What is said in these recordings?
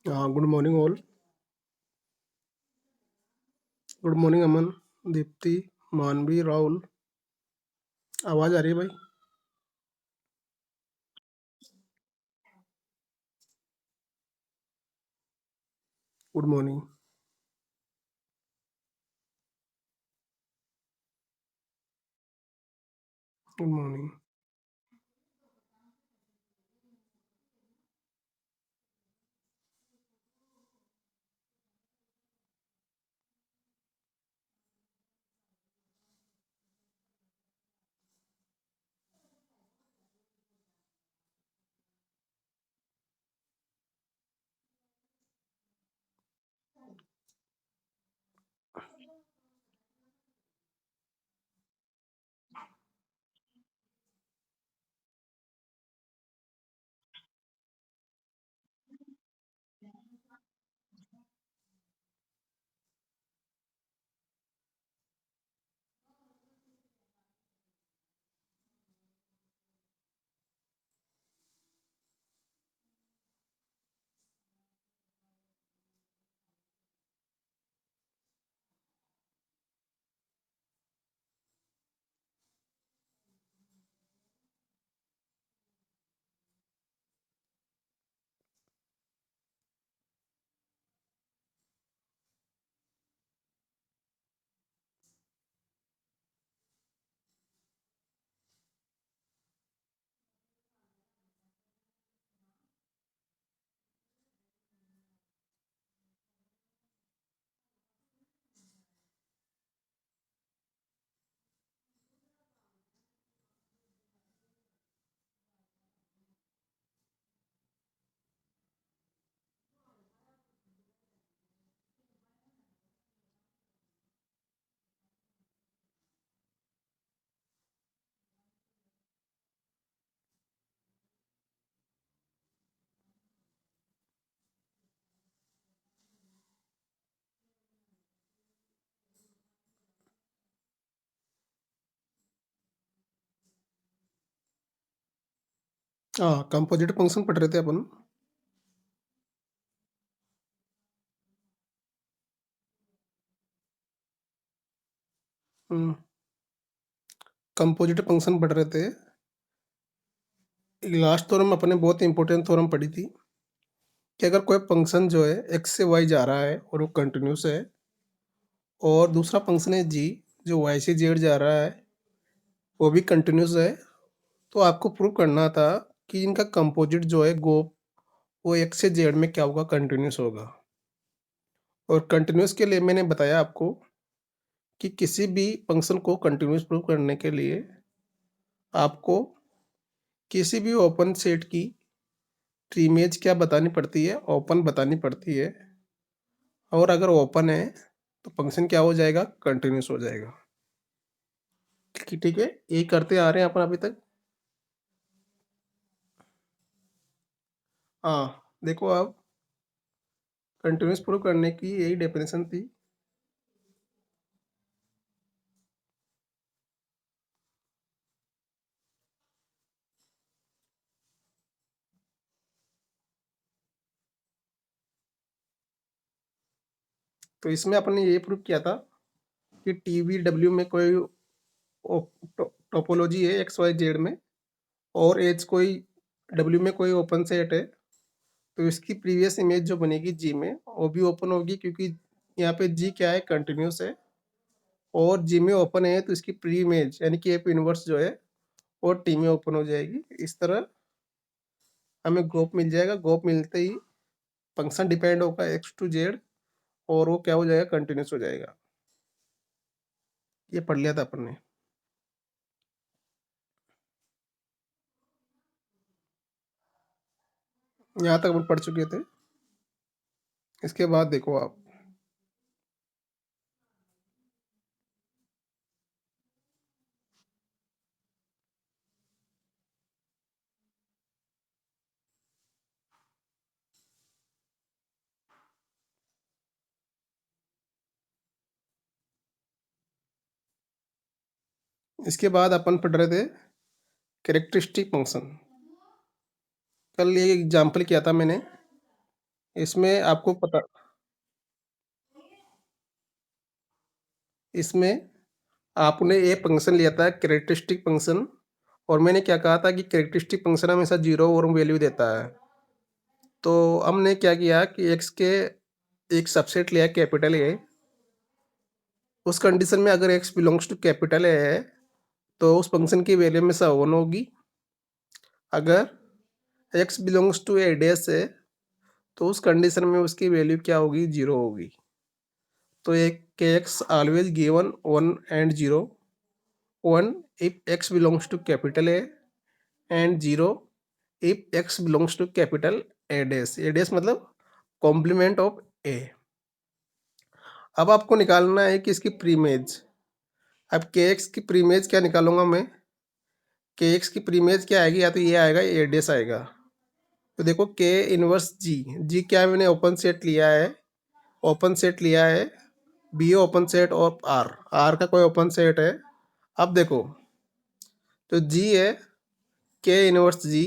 Good morning all. Good morning Aman, Deepti, Manvi, Rahul. आवाज़ आ रही है भाई? Good morning. Good morning. Composite function पढ़ रहे थे अपन। कंपोजिट फंक्शन पढ़ रहे थे। लास्ट थ्योरम अपने बहुत इंपॉर्टेंट थ्योरम पढ़ी थी कि अगर कोई फंक्शन जो है एक्स से वाई जा रहा है और वो कंटिन्यूस है, और दूसरा फंक्शन है जी जो वाई से जेड जा रहा है, वो भी कंटिन्यूस है, तो आपको प्रूव करना था कि इनका कंपोजिट जो है गोप वो एक्स से जेड में क्या होगा, कंटिन्यूस होगा। और कंटिन्यूस के लिए मैंने बताया आपको कि किसी भी फंक्शन को कंटिन्यूस प्रूव करने के लिए आपको किसी भी ओपन सेट की इमेज क्या बतानी पड़ती है, ओपन बतानी पड़ती है। और अगर ओपन है तो फंक्शन क्या हो जाएगा, कंटिन्यूस हो जाएगा। ठीक है, यही करते आ रहे हैं अपन अभी तक। देखो आप, कंटिन्यूस प्रूव करने की यही डेफिनेशन थी। तो इसमें अपन ने ये प्रूव किया था कि टीवी डब्ल्यू में कोई टोपोलॉजी है एक्स वाई जेड में, और एच कोई डब्ल्यू में कोई ओपन सेट है, तो इसकी प्रीवियस इमेज जो बनेगी जी में वो भी ओपन होगी, क्योंकि यहाँ पे जी क्या है, कंटिन्यूस है। और जी में ओपन है तो इसकी प्री इमेज यानी कि एप इनवर्स जो है वो टी में ओपन हो जाएगी। इस तरह हमें गोप मिल जाएगा। गोप मिलते ही फंक्शन डिपेंड होगा एक्स टू जेड, और वो क्या हो जाएगा, कंटिन्यूस हो जाएगा। ये पढ़ लिया था अपन ने। यहाँ तक अपन पढ़ चुके थे। इसके बाद देखो आप, इसके बाद अपन पढ़ रहे थे कैरेक्टरिस्टिक फंक्शन। कल ये एग्जाम्पल किया था मैंने इसमें आपको पता इसमें आपने ये फंक्शन लिया था कैरेक्टरिस्टिक फंक्शन, और मैंने क्या कहा था कि कैरेक्टरिस्टिक फंक्शन हमेशा 0 और वैल्यू देता है। तो हमने क्या किया कि एक्स के एक सबसेट लिया कैपिटल ए। उस कंडीशन में अगर X belongs to capital A है तो उस फंक्शन की वैल्यू हमेशा 1 होगी। अगर X belongs to A dash है तो उस कंडीशन में उसकी वैल्यू क्या होगी, 0 होगी। तो एक के x always given 1 and 0, 1 if x belongs to capital A and 0 if x belongs to capital A dash। A dash मतलब कॉम्प्लीमेंट ऑफ A। अब आपको निकालना है कि इसकी प्रीमेज। अब के एक्स की प्रीमेज क्या निकालूंगा मैं, के एक्स की प्रीमेज क्या आएगी, या तो ये आएगा ए डैश आएगा। तो देखो के इनवर्स जी, जी क्या मैंने ओपन सेट लिया है, ओपन सेट लिया है बी ओपन सेट और आर, आर का कोई ओपन सेट है। अब देखो तो जी है के इनवर्स जी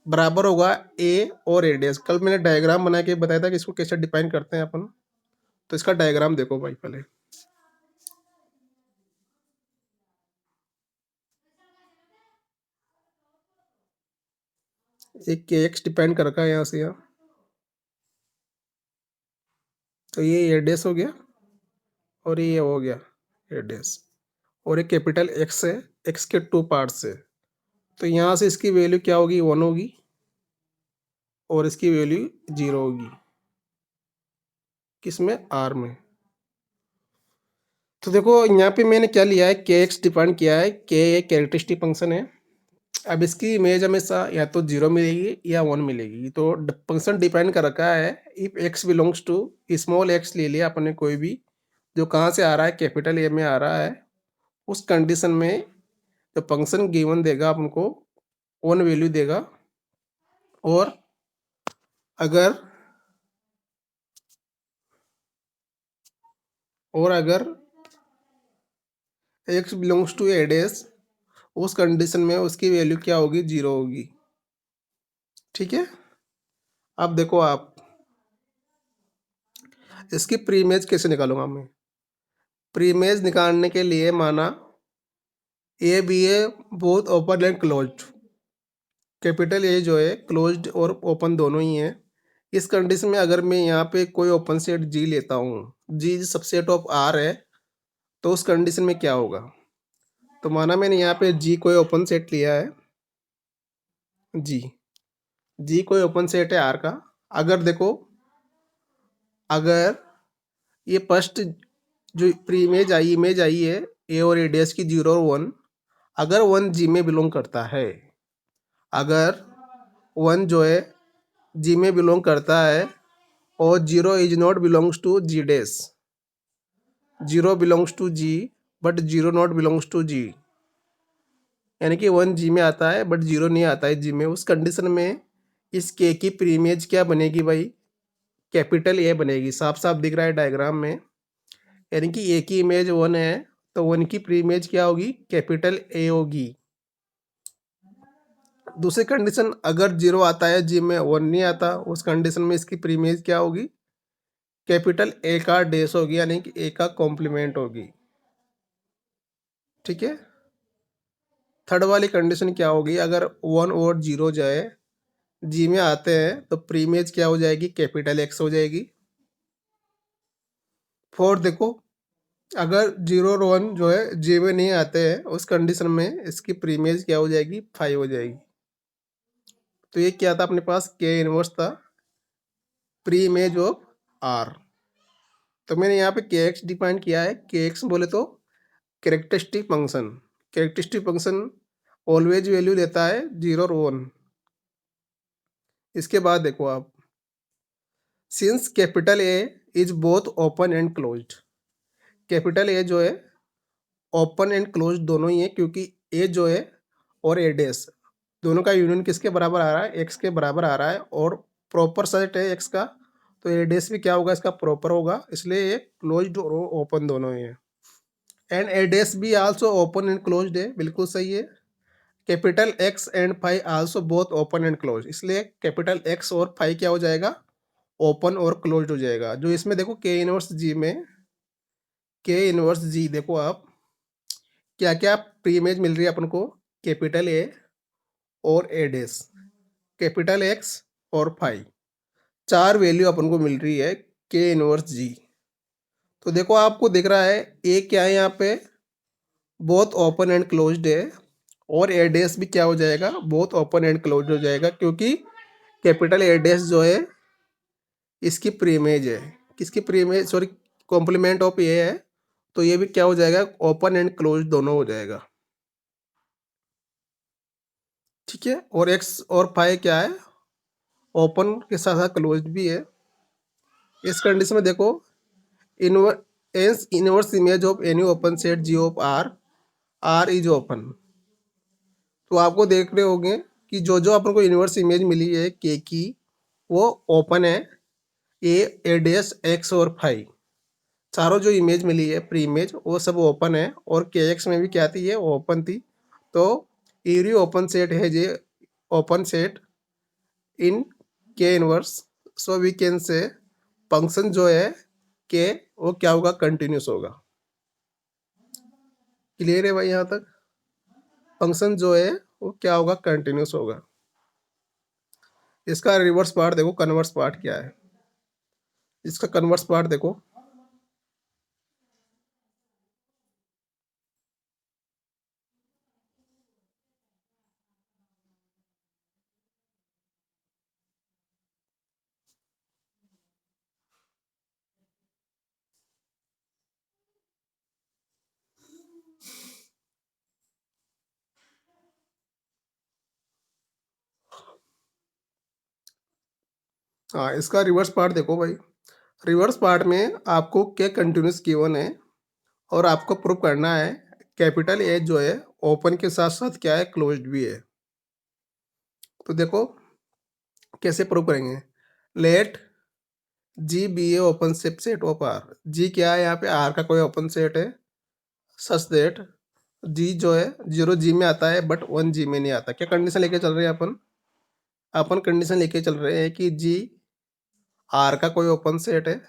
बराबर होगा ए और ए डैश। कल मैंने डायग्राम बना के बताया था कि इसको कैसे डिफाइन करते हैं अपन। तो इसका डायग्राम देखो भाई पहले। एक के एक्स डिपेंड कर रखा है यहाँ से यहाँ, तो ये ए डैश हो गया और ये हो गया ए डैश, और एक कैपिटल एक्स है, एक्स के 2 पार्ट्स है। तो यहाँ से इसकी वैल्यू क्या होगी, 1 होगी, और इसकी वैल्यू 0 होगी, किसमें, आर में। तो देखो यहाँ पे मैंने क्या लिया है, के एक्स डिफाइन किया है, के एक कैरेक्टरिस्टिक फंक्शन है। अब इसकी इमेज हमेशा या तो 0 मिलेगी या 1 मिलेगी। तो फंक्शन डिपेंड कर रखा है if X belongs to, small X ले लिया अपने कोई भी, जो कहाँ से आ रहा है, कैपिटल ए में आ रहा है। उस कंडीशन में जो फंक्शन गिवन देगा हमको 1 वैल्यू देगा। और अगर X belongs to A dash, उस कंडीशन में उसकी वैल्यू क्या होगी, 0 होगी। ठीक है। अब देखो आप इसकी प्री इमेज कैसे निकालूंगा मैं। प्री इमेज निकालने के लिए माना A B A both open and closed, capital A जो है क्लोज्ड और ओपन दोनों ही है। इस कंडीशन में अगर मैं यहाँ पे कोई ओपन सेट जी लेता हूँ, जी सबसेट ऑफ आर है, तो उस कंडीशन में क्या होगा। तो माना मैंने यहाँ पे जी कोई ओपन सेट लिया है, जी जी कोई ओपन सेट है आर का। अगर देखो, अगर ये फर्स्ट जो प्री इमेज आई है ए और ए डैश की 0 और 1, अगर 1 जी में बिलोंग करता है, अगर 1 जो है जी में बिलोंग करता है और 0 is not belongs to G dash, 0 belongs to G but 0 not belongs to G, यानी कि 1 जी में आता है बट 0 नहीं आता है जी में। उस कंडीशन में इस के की प्रीमेज क्या बनेगी भाई, कैपिटल ए बनेगी। साफ साफ दिख रहा है डायग्राम में, यानी कि ए की इमेज 1 है तो 1 की प्रीमेज क्या होगी, कैपिटल ए होगी। दूसरी कंडीशन, अगर 0 आता है जी में 1 नहीं आता, उस कंडीशन में इसकी प्रीमेज क्या होगी, कैपिटल ए का डैश होगी, यानी कि ए का कॉम्प्लीमेंट होगी। ठीक है। थर्ड वाली कंडीशन क्या होगी, अगर 1 और 0 जो है जी में आते हैं तो प्रीमेज क्या हो जाएगी, कैपिटल एक्स हो जाएगी। फोर्थ देखो, अगर 0 और 1 जो है जी में नहीं आते हैं, उस कंडीशन में इसकी प्रीमेज क्या हो जाएगी, 5 हो जाएगी। तो ये क्या था अपने पास, के इनवर्स था प्री इमेज ऑफ आर। तो मैंने यहाँ पे के एक्स डिफाइन किया है। के एक्स बोले तो characteristic function, characteristic function always value देता है 0 और 1। इसके बाद देखो आप, since capital A is both open and closed, capital A जो है ओपन एंड क्लोज्ड दोनों ही है, क्योंकि ए जो है और ए डैश दोनों का यूनियन किसके बराबर आ रहा है, एक्स के बराबर आ रहा है, और प्रॉपर सेट है एक्स का, तो ए डैश भी क्या होगा, इसका प्रॉपर होगा, इसलिए ये क्लोज्ड और ओपन दोनों ही है। एंड ए डैश भी आल्सो ओपन एंड क्लोज्ड है, बिल्कुल सही है। Capital X and phi also both open and close, इसलिए कैपिटल एक्स और फाई क्या हो जाएगा, ओपन और क्लोज्ड हो जाएगा। जो इसमें देखो के इनवर्स जी में, के इनवर्स जी देखो आप क्या क्या प्री इमेज मिल रही है अपन को, कैपिटल ए और ए डैश, कैपिटल एक्स और फाई, चार वैल्यू अपन को मिल रही है के इनवर्स जी। तो देखो आपको दिख रहा है ए क्या है यहाँ पे, बोथ ओपन एंड क्लोज्ड है, और ए डैश भी क्या हो जाएगा, बोथ ओपन एंड क्लोज्ड हो जाएगा, क्योंकि कैपिटल ए डैश जो है इसकी प्री इमेज है, किसकी pre image, sorry complement of A है, तो ये भी क्या हो जाएगा, ओपन एंड क्लोज्ड दोनों हो जाएगा। ठीक है, और एक्स और फाई क्या है, ओपन के साथ साथ क्लोज्ड भी है। इस कंडीशन में देखो inverse image of any open set G of R, R is open. तो आपको देख रहे होंगे कि जो जो अपन को इनवर्स इमेज मिली है के की, वो ओपन है, ए डैश एक्स और फाई, चारों जो इमेज मिली है प्री इमेज वो सब ओपन है, और के एक्स में भी क्या थी, ये ओपन थी। तो एरी ओपन सेट है ये, ओपन सेट इन के inverse, so we can say function जो है के, वो क्या होगा, कंटिन्यूस होगा। क्लियर है भाई यहाँ तक, फंक्शन जो है वो क्या होगा, कंटिन्यूस होगा। इसका रिवर्स पार्ट देखो, कन्वर्स पार्ट क्या है, इसका कन्वर्स पार्ट देखो। हाँ, इसका रिवर्स पार्ट देखो भाई, रिवर्स पार्ट में आपको क्या कंटिन्यूस गिवन है, और आपको प्रूव करना है कैपिटल ए जो है ओपन के साथ साथ क्या है, क्लोज्ड भी है। तो देखो कैसे प्रूव करेंगे, let G be a open set of R, G क्या है यहाँ पे, आर का कोई ओपन सेट है, सच दैट जी जो है जीरो जी में आता है बट वन जी में नहीं आता। क्या कंडीशन लेके चल रहे हैं अपन, अपन कंडीशन लेके चल रहे हैं कि जी आर का कोई ओपन सेट है,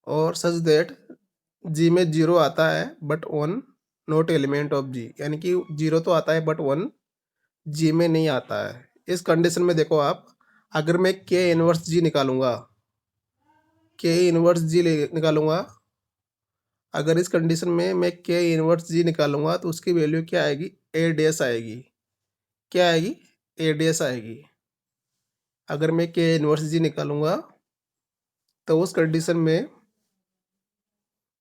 और सच दैट जी में जीरो आता है but one not element of G, यानी कि जीरो तो आता है बट वन जी में नहीं आता है। इस कंडीशन में देखो आप, अगर मैं के इनवर्स जी निकालूंगा, के इनवर्स जी निकालूंगा, अगर इस कंडीशन में मैं के इनवर्स जी निकालूंगा तो उसकी वैल्यू क्या आएगी, ए डैश आएगी, क्या आएगी, ए डैश आएगी। अगर मैं के इनवर्स जी निकालूंगा तो उस कंडीशन में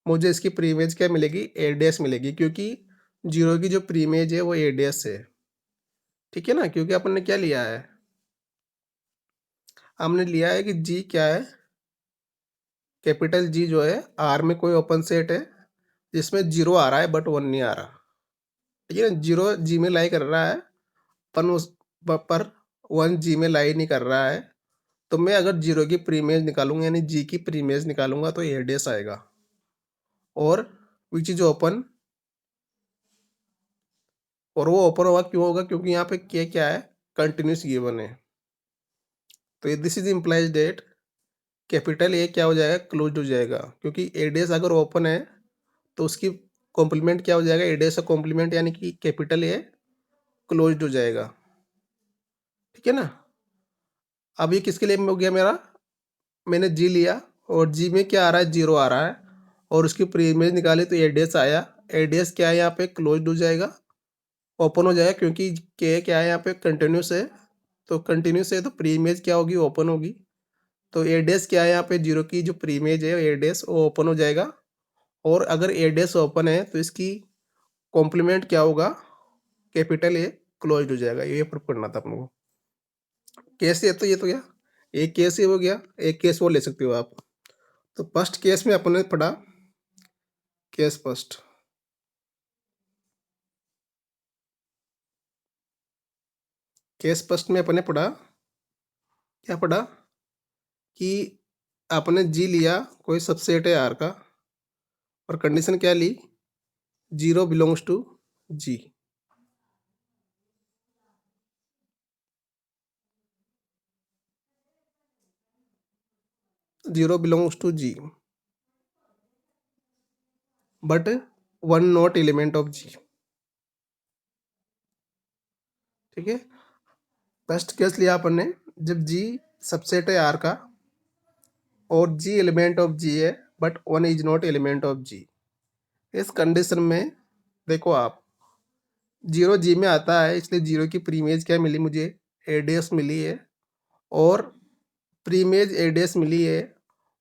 मुझे इसकी प्रीमेज क्या मिलेगी, ए डैश मिलेगी, क्योंकि जीरो की जो प्रीमेज है वो ए डैश है। ठीक है ना, क्योंकि अपन ने क्या लिया है, हमने लिया है कि जी क्या है, कैपिटल जी जो है आर में कोई ओपन सेट है जिसमें जीरो आ रहा है बट वन नहीं आ रहा। ठीक है ना, जीरो जी में लाई कर रहा है पर उस पर वन जी में लाई नहीं कर रहा है। तो मैं अगर जीरो की प्रीमेज निकालूंगा, यानी जी की प्रीमेज निकालूंगा, तो ए डैश आएगा, और विच इज ओपन, और वो ओपन होगा क्यों होगा, क्योंकि यहाँ पे क्या है, कंटिन्यूस गिवन है। तो this is implies debt capital A क्या हो जाएगा, क्लोज हो जाएगा, क्योंकि ए डैश अगर ओपन है तो उसकी कॉम्प्लीमेंट क्या हो जाएगा, ए डैश का कॉम्प्लीमेंट, यानी कि कैपिटल ए क्लोज हो जाएगा। ठीक है ना, अब ये किसके लिए हो गया मेरा, मैंने जी लिया और जी में क्या आ रहा है, जीरो आ रहा है, और उसकी प्री इमेज निकाली तो ए डैश आया, ए डैश क्या है यहाँ पे, क्लोज हो जाएगा, ओपन हो जाएगा, क्योंकि के क्या है यहाँ पे, कंटिन्यूस है, तो कंटिन्यूस है तो प्री इमेज क्या होगी, ओपन होगी। तो ए डैश क्या है यहाँ पे, जीरो की जो प्री इमेज है ए डैश वो ओपन हो जाएगा, और अगर ए डैश ओपन है तो इसकी कॉम्प्लीमेंट क्या होगा, कैपिटल ए क्लोज हो जाएगा। ये प्रूफ करना था अपन को। केस ये तो गया, एक केस ये हो गया, एक केस वो ले सकते हो आप। तो फर्स्ट केस में अपन ने पढ़ा, केस फर्स्ट, केस फर्स्ट में अपन ने पढ़ा, क्या पढ़ा कि आपने जी लिया, कोई सबसेट है आर का, और कंडीशन क्या ली, zero belongs to G. 0 belongs to G, but 1 not element of G. ठीक है, फर्स्ट केस लिया अपन ने जब G सबसेट है R का और G एलिमेंट ऑफ G है but 1 is not element of G। इस कंडीशन में देखो आप 0 G में आता है, इसलिए 0 की प्रीमेज क्या मिली मुझे, ए डैश मिली है, और प्रीमेज ए डैश मिली है,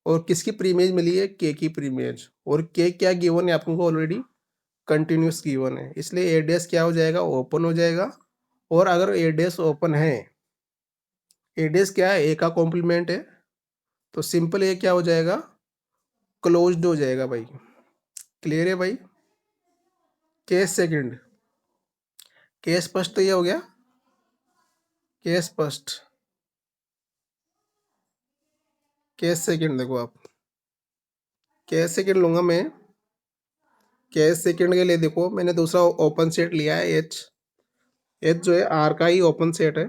और किसकी प्रीमेज मिली है, के की प्रीमेज, और के क्या गिवन है आपको ऑलरेडी, कंटिन्यूस गिवन है, इसलिए ए डैश क्या हो जाएगा, ओपन हो जाएगा। और अगर ए डैश ओपन है, ए डैश क्या है, ए का कॉम्प्लीमेंट है, तो सिंपल ये क्या हो जाएगा, क्लोज्ड हो जाएगा भाई। क्लियर है भाई। केस सेकंड, केस फर्स्ट तो ये हो गया, केस फर्स्ट। केस सेकंड देखो आप, केस सेकंड लूंगा मैं। केस सेकंड के लिए देखो मैंने दूसरा ओपन सेट लिया है एच। एच जो है आर का ही ओपन सेट है,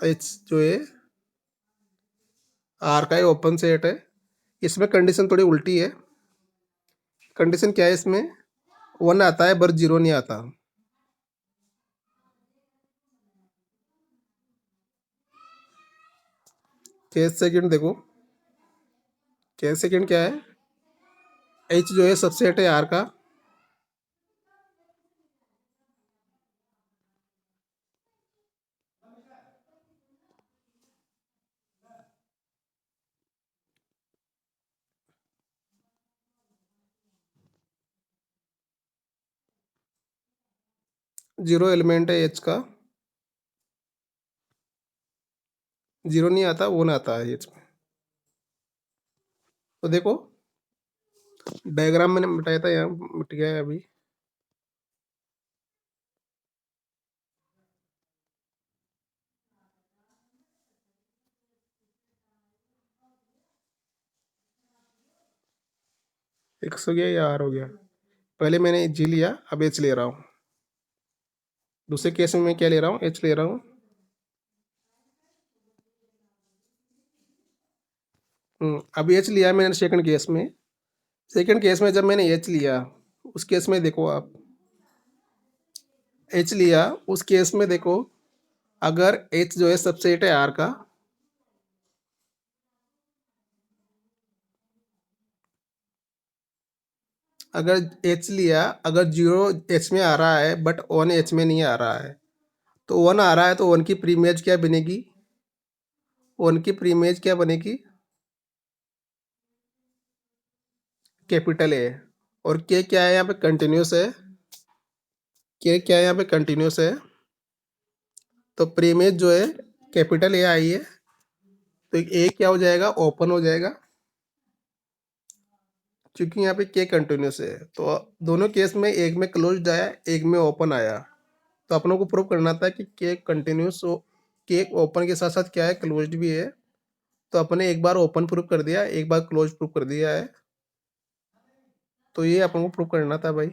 एच जो है आर का ही ओपन सेट है। इसमें कंडीशन थोड़ी उल्टी है। कंडीशन क्या है इसमें, 1 आता है पर 0 नहीं आता। केस सेकंड देखो, केस सेकंड क्या है, एच जो है सबसेट है आर का, जीरो एलिमेंट है एच का, 0 नहीं आता, 1 आता है एच में। तो देखो डायग्राम मैंने मिटाया था, यहाँ मिट गया है अभी। एक्स हो गया या आर हो गया, पहले मैंने जी लिया, अब एच ले रहा हूँ। दूसरे केस में मैं क्या ले रहा हूँ, एच ले रहा हूँ। अभी एच लिया मैंने सेकंड केस में। सेकंड केस में जब मैंने एच लिया, उस केस में देखो आप, एच लिया उस केस में देखो, अगर एच जो है सबसेट है आर का, अगर एच लिया, अगर 0 एच में आ रहा है बट 1 एच में नहीं आ रहा है, तो 1 आ रहा है तो 1 की प्रीमेज क्या बनेगी, 1 की प्रीमेज क्या बनेगी, कैपिटल ए। और के क्या है यहाँ पे, कंटिन्यूस है। के क्या है यहाँ पे, कंटिन्यूस है, तो प्रीमेज जो है कैपिटल ए आई है, तो ए क्या हो जाएगा, ओपन हो जाएगा, क्योंकि यहाँ पे के कंटिन्यूस है। तो दोनों केस में एक में क्लोज्ड आया, एक में ओपन आया, तो अपनों को प्रूव करना था कि के कंटिन्यूस हो, के ओपन के साथ साथ क्या है, क्लोज्ड भी है। तो अपने एक बार ओपन प्रूव कर दिया, एक बार क्लोज प्रूव कर दिया है, तो ये अपन को प्रूव करना था भाई।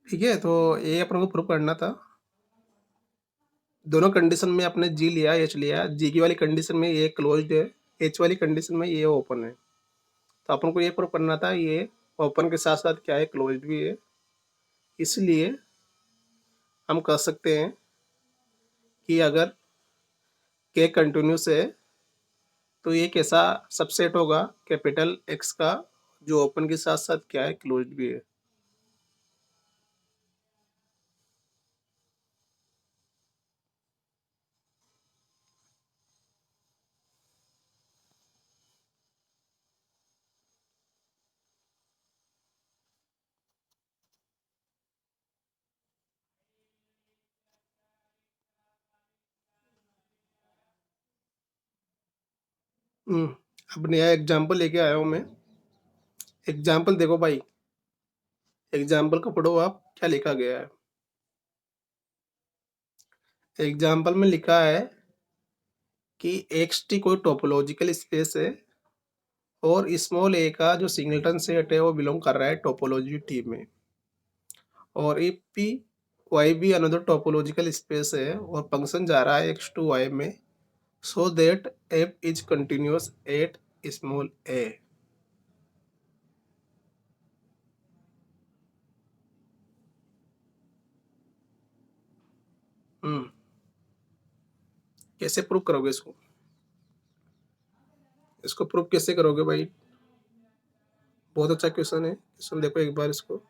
ठीक है, तो ये अपन को प्रूव करना था। दोनों कंडीशन में आपने जी लिया, एच लिया, जी की वाली कंडीशन में ये क्लोज्ड है, एच वाली कंडीशन में ये ओपन है। तो अपन को ये प्रूव करना था ये ओपन के साथ साथ क्या है, क्लोज्ड भी है। इसलिए हम कह सकते हैं कि अगर के कंटिन्यूस है तो ये कैसा सबसेट होगा, कैपिटल एक्स का, जो ओपन के साथ साथ क्या है, क्लोज्ड भी है। अब नया एग्जाम्पल लेके आया हूँ मैं। एग्जाम्पल देखो भाई, एग्जाम्पल को पढ़ो आप, क्या लिखा गया है। एग्जाम्पल में लिखा है कि एक्स टी कोई टोपोलॉजिकल स्पेस है और स्मॉल ए का जो सिंगलटन सेट है वो बिलोंग कर रहा है टोपोलॉजी टी में, और इफ पी वाई भी अनदर टोपोलॉजिकल स्पेस है और फंक्शन जा रहा है एक्स टू वाई में, so that f is continuous at small a. हम्म कैसे प्रूव करोगे इसको? इसको प्रूव कैसे करोगे भाई? बहुत अच्छा क्वेश्चन है, क्वेश्चन देखो एक बार इसको।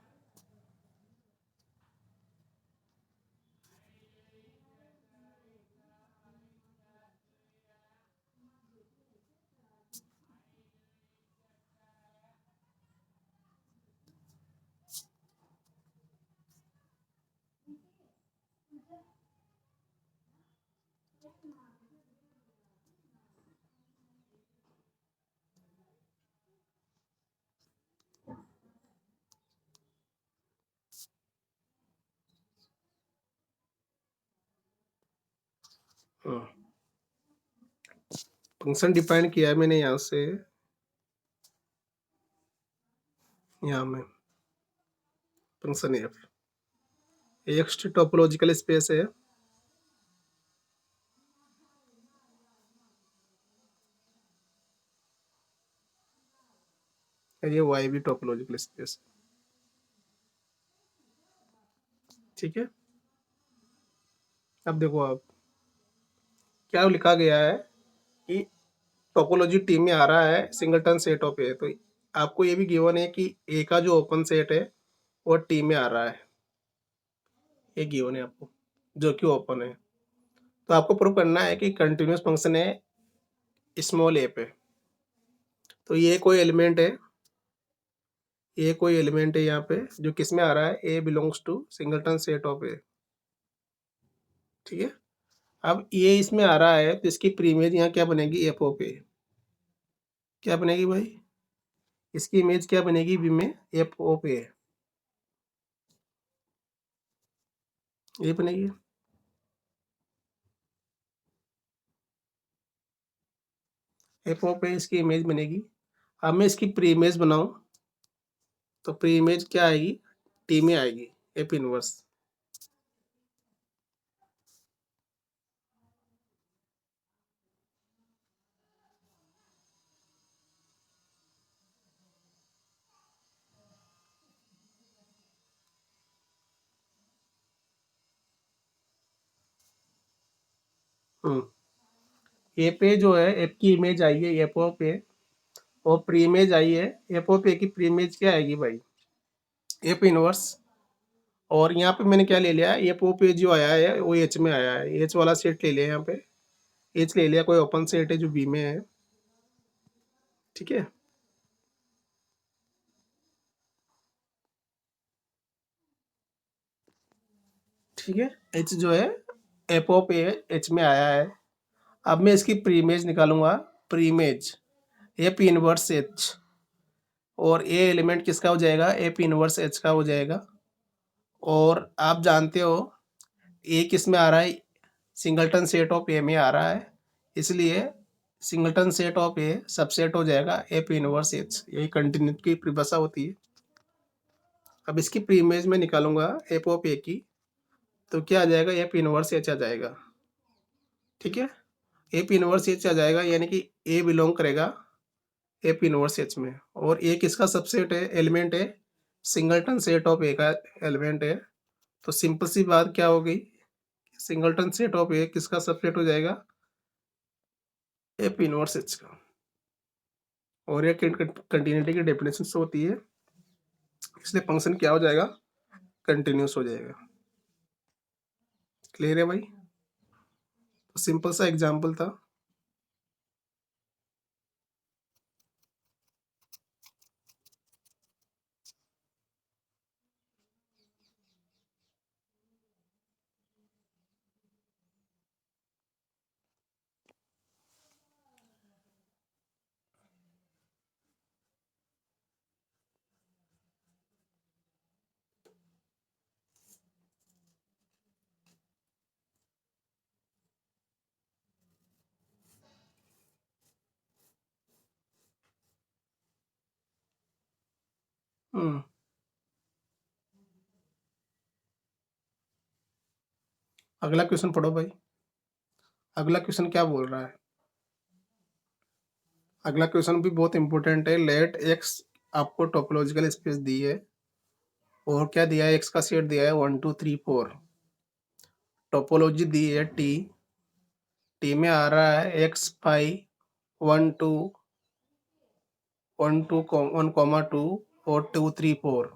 फंक्शन डिफाइन किया है मैंने यहाँ से, यहाँ में function F x T topological space है और ये वाई भी टोपोलॉजिकल स्पेस है। ठीक है, अब देखो आप क्या लिखा गया है कि टोपोलॉजी टी में आ रहा है सिंगलटन सेट ऑफ ए, तो आपको ये भी गिवन है कि ए का जो ओपन सेट है वो टी में आ रहा है, ये गिवन है आपको, जो कि ओपन है। तो आपको प्रूव करना है कि कंटिन्यूस फंक्शन है स्मॉल ए पे। तो ये कोई एलिमेंट है यहाँ पे जो किस में आ रहा है, a belongs to singleton set of a. ठीक है, अब ये इसमें आ रहा है तो इसकी प्रीइमेज यहाँ क्या बनेगी, एफ ऑफ ए। क्या बनेगी भाई? इसकी इमेज क्या बनेगी बी में, एफ ऑफ ए, ये बनेगी। एफ ऑफ ए इसकी इमेज बनेगी। अब मैं इसकी प्री इमेज बनाऊं तो प्री इमेज क्या आएगी, टी में आएगी, एफ इनवर्स। हम्म ए पे जो है एफ की इमेज आई है एफ ऑफ ए, और प्री इमेज आई है, एफ ऑफ ए की प्री इमेज क्या आएगी भाई, एफ इनवर्स। और यहाँ पे मैंने क्या ले लिया, एफ ऑफ ए जो आया है वो एच में आया है, एच वाला सेट ले लिया यहाँ पे, एच ले लिया, कोई ओपन सेट है जो बी में है। ठीक है, ठीक है, एच जो है एफ ऑफ ए एच में आया है। अब मैं इसकी प्री इमेज निकालूंगा, pre image F inverse H, और ए एलिमेंट किसका हो जाएगा, एफ इनवर्स एच का हो जाएगा। और आप जानते हो ए किस में आ रहा है, सिंगलटन सेट ऑफ ए में आ रहा है, इसलिए singleton set of A subset हो जाएगा एफ इनवर्स एच, यही कंटिन्यूटी की परिभाषा होती है। अब इसकी प्री इमेज में निकालूंगा एफ ऑफ ए की, तो क्या आ जाएगा, एफ इनवर्स एच आ जाएगा। ठीक है, एफ इनवर्स एच आ जाएगा, यानी कि ए बिलोंग करेगा एफ इनवर्स एच में, और ए किसका सबसेट है, एलिमेंट है सिंगलटन सेट ऑफ ए का एलिमेंट है। तो सिंपल सी बात क्या हो गई, सिंगलटन सेट ऑफ ए किसका सबसेट हो जाएगा, एफ इनवर्स एच का। और ये कंटिन्यूटी की डेफिनेशन से होती है, इसलिए फंक्शन क्या हो जाएगा, कंटिन्यूस हो जाएगा। क्लियर है भाई? तो सिंपल सा एग्जाम्पल था। हम्म। अगला क्वेश्चन पढ़ो भाई। अगला क्वेश्चन क्या बोल रहा है? अगला क्वेश्चन भी बहुत इंपॉर्टेंट है। लेट एक्स, आपको टोपोलॉजिकल स्पेस दी है और क्या दिया है, एक्स का सेट दिया है 1 2 3 4। टोपोलॉजी दी है टी। टी में आ रहा है एक्स पाई 1 2 1 2 1 2 और 2 3 4।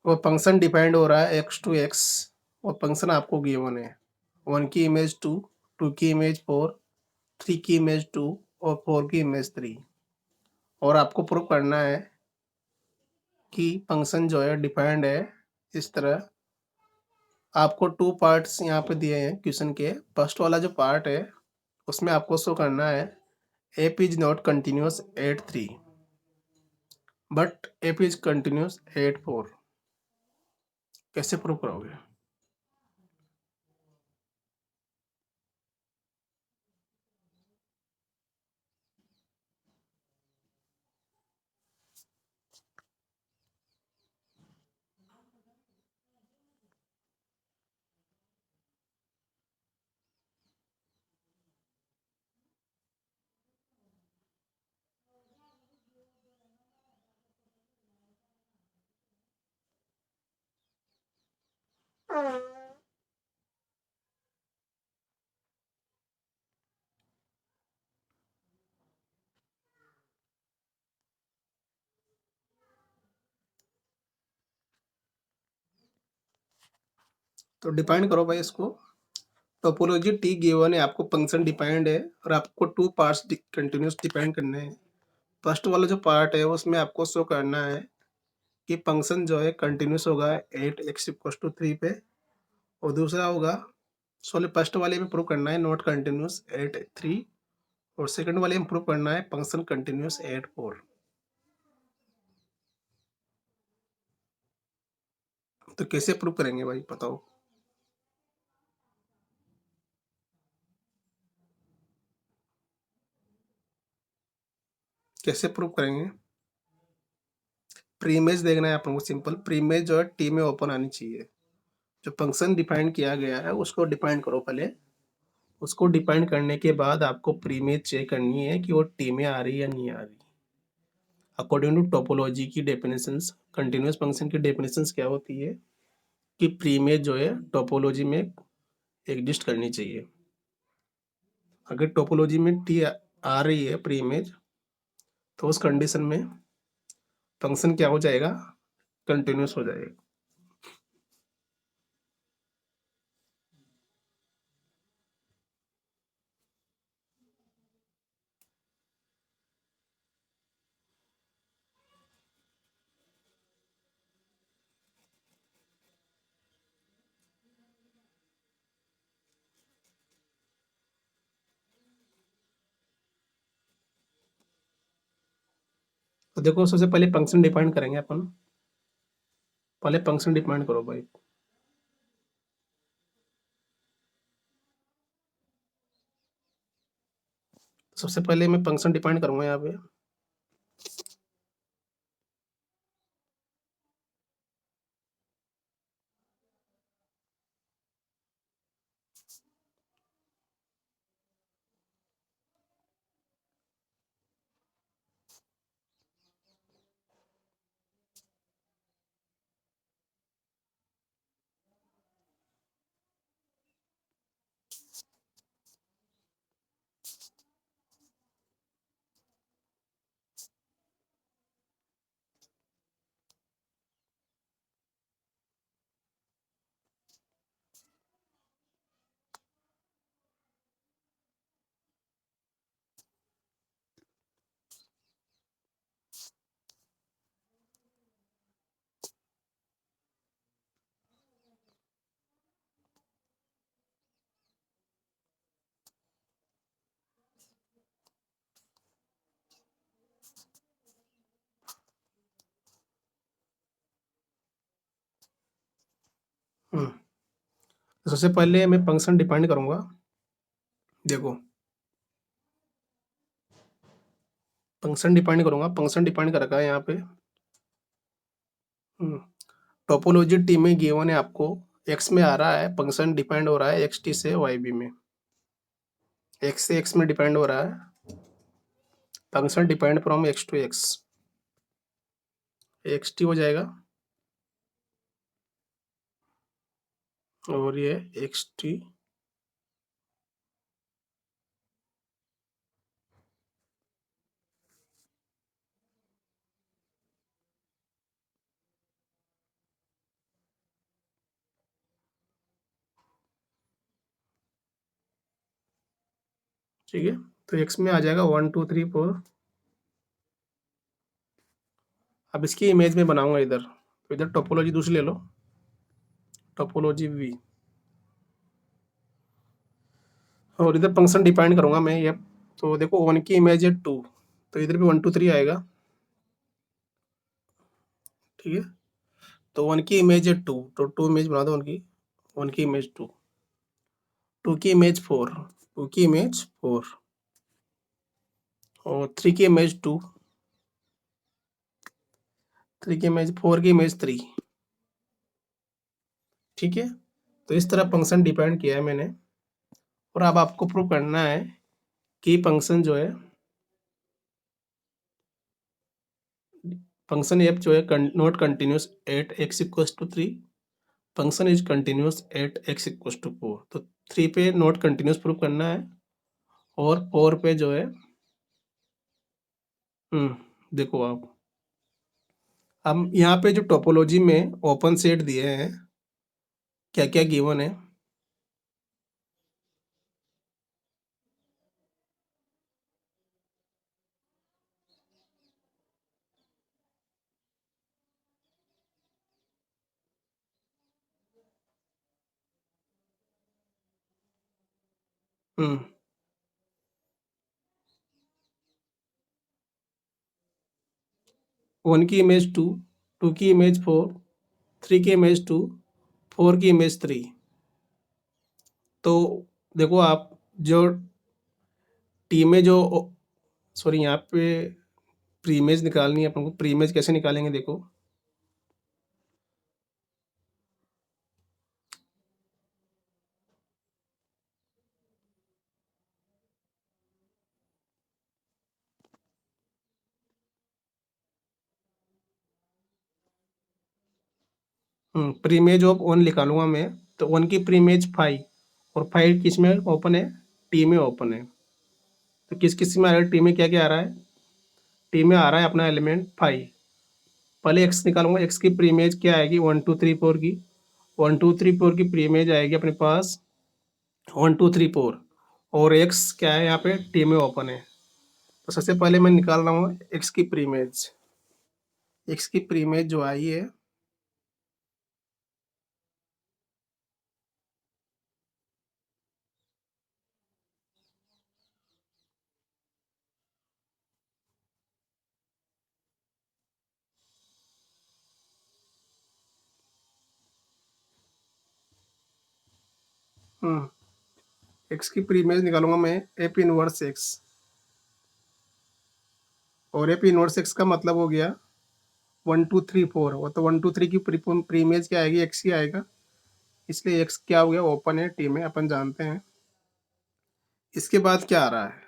और फंक्शन डिपेंड हो रहा है एक्स टू एक्स। और फंक्शन आपको गिवन है, 1 की इमेज 2, 2 की इमेज 4, 3 की इमेज 2 और 4 की इमेज 3। और आपको प्रूव करना है कि फंक्शन जो है डिफाइंड है इस तरह। आपको 2 पार्ट्स यहाँ पे दिए हैं क्वेश्चन के। फर्स्ट वाला जो पार्ट है उसमें आपको शो करना है app is not continuous eight 3 but app is continuous eight 4। कैसे प्रूव करोगे? तो डिफाइन करो भाई इसको। टोपोलॉजी टी गिवन है, आपको फंक्शन डिफाइंड है और आपको 2 पार्ट्स कंटिन्यूस डिफाइन करने हैं। फर्स्ट वाला जो पार्ट है उसमें आपको शो करना है कि फंक्शन जो है कंटिन्यूस होगा 8x = 3 पे। और दूसरा होगा, सॉरी, फर्स्ट वाले में प्रूव करना है नॉट कंटिन्यूस एट 3। और सेकंड वाले में प्रूव करना है फंक्शन कंटिन्यूस एट 4। तो कैसे प्रूव करेंगे भाई, बताओ? कैसे प्रूव करेंगे? प्री इमेज देखना है अपन को। सिंपल प्री इमेज जो है टी में ओपन आनी चाहिए। जो फंक्शन डिफाइन किया गया है उसको डिफाइन करो पहले। उसको डिफाइन करने के बाद आपको प्री इमेज चेक करनी है कि वो टी में आ रही है या नहीं आ रही। अकॉर्डिंग टू टोपोलॉजी की डेफिनेशंस, कंटिन्यूस फंक्शन की डेफिनेशंस क्या होती है कि प्री इमेज जो है टोपोलॉजी में एग्जिस्ट करनी चाहिए। अगर टोपोलॉजी में टी आ रही है प्री इमेज, तो उस कंडीशन में फंक्शन क्या हो जाएगा, कंटिन्यूस हो जाएगा। तो देखो, सबसे पहले फंक्शन डिफाइन करेंगे अपन। पहले फंक्शन डिफाइन करो भाई। सबसे पहले मैं फंक्शन डिफाइन करूंगा यहाँ पे। हम्म। तो सबसे पहले मैं फंक्शन डिफाइन करूंगा। देखो, फंक्शन डिफाइन करूँगा, फंक्शन डिफाइन कर रखा है यहाँ पे। टोपोलॉजी टी में गिवन है आपको, एक्स में आ रहा है, फंक्शन डिपेंड हो रहा है एक्स टी से वाई बी में, एक्स से एक्स में डिपेंड हो रहा है, function depend from X to X, X T हो जाएगा और ये एक्स टी ठीक है। तो एक्स में आ जाएगा 1 2 3 4। अब इसकी इमेज में बनाऊंगा इधर, तो इधर टोपोलॉजी दूसरी ले लो, टोपोलॉजी वी, और इधर फंक्शन डिफाइन करूंगा मैं ये। तो देखो 1 की इमेज है 2, तो इधर भी 1 2 3 आएगा, ठीक है। तो 1 की इमेज है 2, तो 2 इमेज बना दो 1 की, 1 की इमेज 2, 2 की इमेज 4, 2 की इमेज 4, और 3 की इमेज 2, 3 की इमेज 4 की इमेज 3, ठीक है। तो इस तरह फंक्शन डिफाइन किया है मैंने, और अब आपको प्रूव करना है कि फंक्शन जो है, फंक्शन एफ जो है not continuous at X equals to 3, function is continuous at X equals to 4। तो 3 पे नॉट कंटिन्यूस प्रूव करना है, और 4 पे जो है देखो आप, हम यहाँ पे जो टोपोलॉजी में ओपन सेट दिए हैं, क्या क्या गिवन है। हम्म 1 की इमेज 2, 2 की इमेज 4, 3 की इमेज 2, 4 की इमेज 3। तो देखो आप, जो टी में जो, सॉरी यहाँ पे प्री इमेज निकालनी है अपन को, प्री इमेज कैसे निकालेंगे देखो। प्री इमेज ऑफ 1 निकालूंगा मैं, तो 1 की प्री इमेज 5, और 5 किस में ओपन है, टी में ओपन है। तो किस किस में आ रहा है, टी में क्या क्या आ रहा है, टी में आ रहा है अपना एलिमेंट 5। पहले एक्स निकालूंगा, एक्स की प्री इमेज क्या आएगी, 1 2 3 4 की, 1 2 3 4 की प्री इमेज आएगी अपने पास 1 2 3 4, और एक्स क्या है यहाँ पे टी में ओपन है। तो सबसे पहले मैं निकाल रहा हूँ एक्स की प्री इमेज, एक्स की प्री इमेज जो आई है, एक्स की प्री इमेज निकालूंगा मैं, एप इनवर्स एक्स, और एप इनवर्स एक्स का मतलब हो गया 1 2 3 4, वो तो 1 2 3 की प्री इमेज क्या आएगी, एक्स ही आएगा, इसलिए एक्स क्या हो गया, ओपन है टी में, अपन जानते हैं। इसके बाद क्या आ रहा है,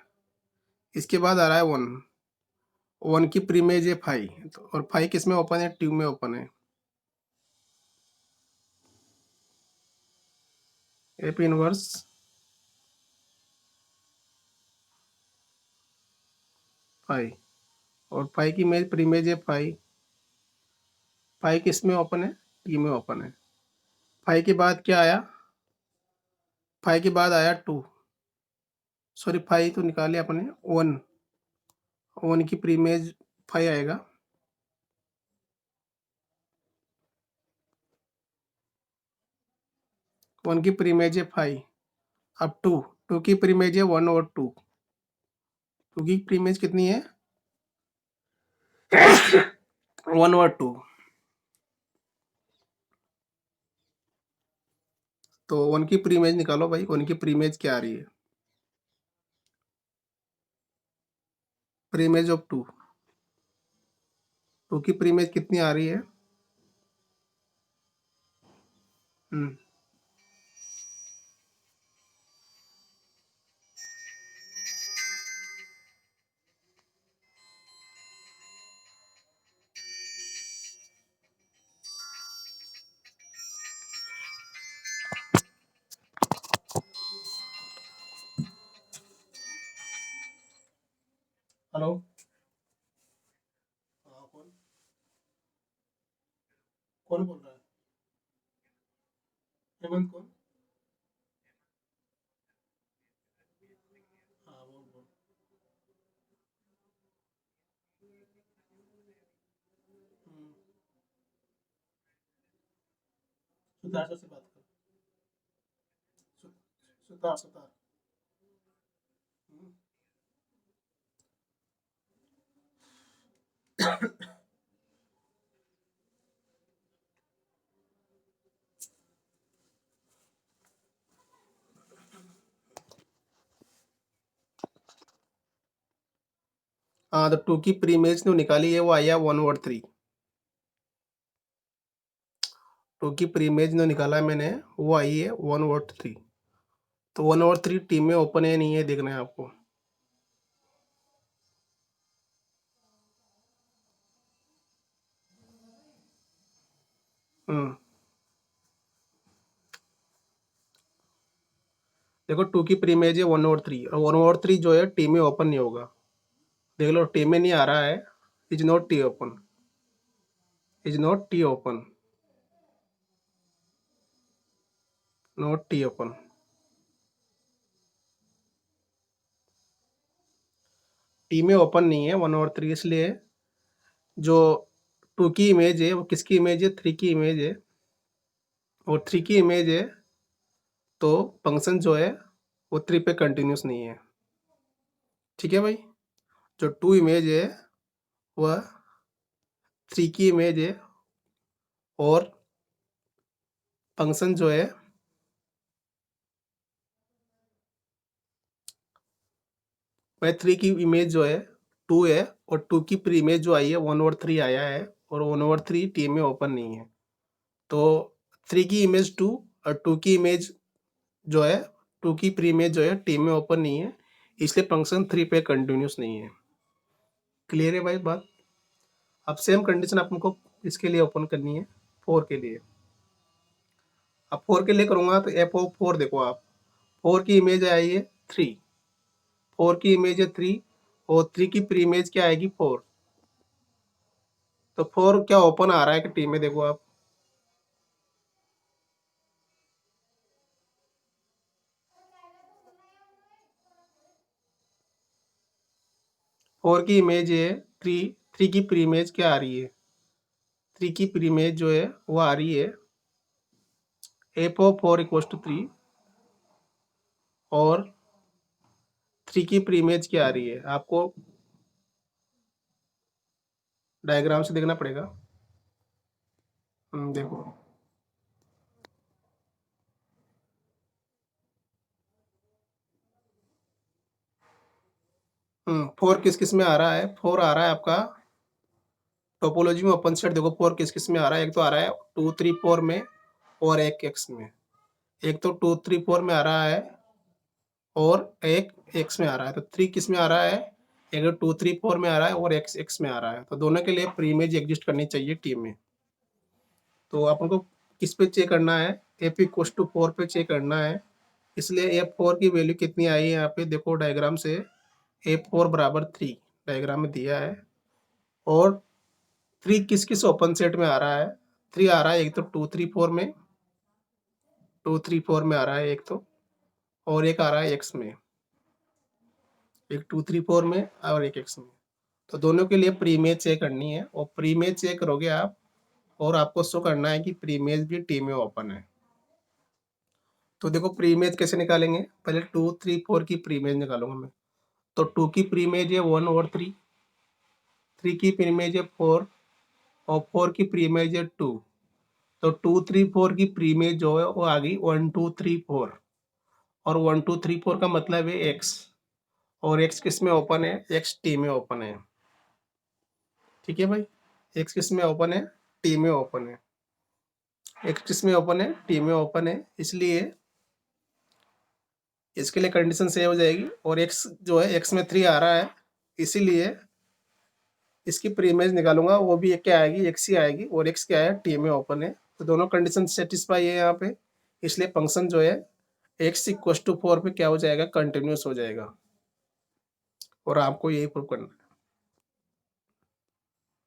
इसके बाद आ रहा है 1, 1 की प्री इमेज है 5, तो और 5 किस में ओपन है, टी में ओपन है, एप इनवर्स 5, और 5 की इमेज प्री इमेज है 5, 5 किस में ओपन है, टी में ओपन है। 5 के बाद क्या आया, 5 के बाद आया 2, सॉरी 5 तो निकाले अपने, 1, 1 की प्री इमेज 5 आएगा, 1 की प्री इमेज है 5, अब 2, 2 की प्री इमेज है 1 और 2, 2 की प्री इमेज कितनी है 1 और 2, तो 1 की प्री इमेज निकालो भाई, 1 की प्री इमेज क्या आ रही है, प्रीमेज ऑफ टू, टू की प्रीमेज कितनी आ रही है? हम्म हेलो। हाँ, कौन कौन बोल रहा है? हेमंत कौन? हाँ, बोल बोल। हम्म, सुतार सर से बात कर। सु, सुतार सुतार। हम्म, हाँ, तो टू की प्रीमेज जो निकाली है वो आई है 1/3। टू की प्रीमेज जो निकाला है मैंने वो आई है 1/3। तो 1/3 टीम में ओपन है नहीं है देखना है आपको। हम्म देखो, टू की प्रीमेज है 1/3 और 1/3 जो है टीम में ओपन नहीं होगा। देख लो, टीम में नहीं आ रहा है। Is not T open, is not T open, not T open. T में ओपन नहीं है 1/3, इसलिए जो टू की इमेज है वो किसकी इमेज है? थ्री की इमेज है। और थ्री की इमेज है तो फंक्शन जो है वो थ्री पे कंटिन्यूस नहीं है। ठीक है भाई। जो टू इमेज है वह थ्री की इमेज है और फंक्शन जो है वह थ्री की इमेज जो है टू है। और टू की प्री इमेज जो आई है 1/3 आया है और 1/3 टी में ओपन नहीं है। तो थ्री की इमेज टू और टू की इमेज जो है, टू की प्री इमेज जो है टी में ओपन नहीं है, इसलिए फंक्शन थ्री पे कंटिन्यूस नहीं है। क्लियर है भाई बात? अब सेम कंडीशन आपको इसके लिए ओपन करनी है, फोर के लिए। अब फोर के लिए करूंगा तो एफ ऑफ फोर देखो आप, फोर की इमेज आई है थ्री, फोर की इमेज है थ्री और थ्री की प्री इमेज क्या आएगी? फोर। तो फोर क्या ओपन आ रहा है कि टी में? देखो आप, फोर की इमेज है थ्री, थ्री की प्री इमेज क्या आ रही है? थ्री की प्री इमेज जो है वो आ रही है F of four equal to three और थ्री की प्री इमेज क्या आ रही है? आपको डायग्राम से देखना पड़ेगा। देखो, फोर किस किस में आ रहा है? फोर आ रहा है आपका टोपोलॉजी में ओपन सेट। देखो फोर किस किस में आ रहा है, एक तो आ रहा है 2 3 4 में और एक एक्स में। एक तो 2 3 4 में आ रहा है और एक एक्स में आ रहा है। तो थ्री किस में आ रहा है? एक तो 2 3 4 में आ रहा है और एक्स एक्स में आ रहा है। तो दोनों के लिए प्री इमेज एग्जिस्ट करनी चाहिए टीम में। तो अपन को किस पे चेक करना है? एफ इक्वल टू फोर पे चेक करना है। इसलिए एफ फोर की वैल्यू कितनी आई है यहाँ पे देखो डायग्राम से, एफ फोर बराबर थ्री डायग्राम में दिया है। और थ्री किस किस ओपन सेट में आ रहा है? थ्री आ रहा है एक तो 2 3 4 में, 2 3 4 में आ रहा है एक तो, और एक आ रहा है एक्स में, एक 2 3 4 में और एक एक्स में। तो दोनों के लिए प्री इमेज चेक करनी है और प्री इमेज चेक करोगे आप और आपको शो करना है कि प्री इमेज भी टी में ओपन है। तो देखो प्री इमेज कैसे निकालेंगे? पहले 2 3 4 की प्री इमेज निकालूंगा मैं। तो टू की प्री इमेज है 1/3, थ्री की प्री इमेज है फोर और फोर की प्री इमेज है टू। तो 2 3 4 की प्री इमेज जो है वो आ गई 1 2 3 4। और 1 2 3 4 का मतलब है एक्स। और एक्स किस में ओपन है, एक्स टी में ओपन है। ठीक है भाई, एक्स किस में ओपन है, टी में ओपन है। एक्स किस में ओपन है, टी में ओपन है, इसलिए इसके लिए कंडीशन सेव हो जाएगी। और एक्स जो है एक्स में 3 आ रहा है, इसीलिए इसकी प्री इमेज निकालूंगा, वो भी एक क्या आएगी, एक्स ही आएगी। और एक्स क्या है, टी में ओपन है, तो दोनों कंडीशन सेटिस्फाई है यहाँ पे। इसलिए फंक्शन जो है एक्स इक्व टू 4 पे क्या हो जाएगा, कंटिन्यूस हो जाएगा। और आपको यही प्रूव करना है।